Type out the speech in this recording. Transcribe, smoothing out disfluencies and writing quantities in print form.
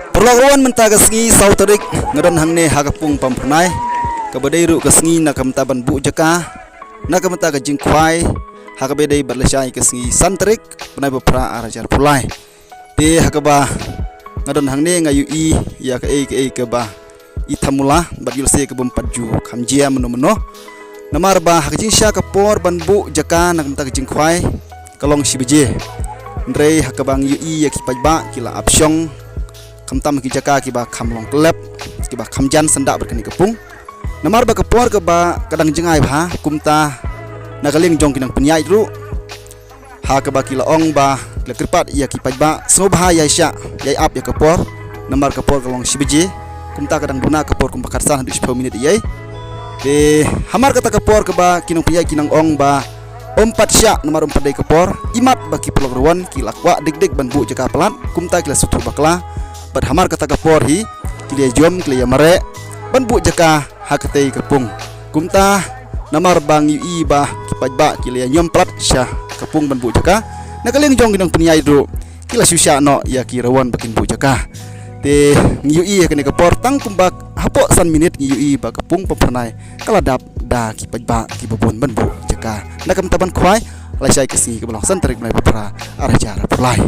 Perlakuan mentaga sengi sauterik ngadan hangne hagapung pampernai kabadairu ke sengi nakamtaban bu jaka nakamtaga jingkwai hakabedai berlesai ke sengi santerik penai bepra arajar pulai te hakaba ngadan hangne ngayu i ya ke ba itamula badilse ke bempaju kamjia meno namar ba hakjing sya kapor ban bu jaka nakamtaga jingkwai kalong sibeje ndrei hakabang yu i ya kipajba kila apsyong kamtam ki jaka ki ba kamlong klep ki ba kamjan sendak berkeni kepung namar ba kepor ke ba kadang jengai ba kumta nagaling jong kinang penyai ru ha ke ba ki laong ba le kripat ya ki pajba snobha ya sya ya ap ya kepor namar kepor kalong sibeje kumta kadang buna kepor kum bakarsan 10 minit yai de hamar kata kepor ke ba kinong penyai kinang ong ba empat sya namar empat dai kepor imat ba ki pelogruan ki lakwa dik ban bu jaka pelat kumta kila sutur bakla bad hamar kata kapor hi kilia jom kilia mare ban bu jaka hakatei kepung kumta namar bang ui ba kipajba kilia nyom plat syah kepung ban bu jaka nakaling jong ginang penyai ru kila susya no ya kirawan bakin bu jaka te ui kene kapor tang kumbak hapo san minit ui ba kepung pempernai kaladap da kipajba kibubun ban bu jaka nakam taban khwai laisai kesi kebelang santerik mulai bepra arah jara pulai.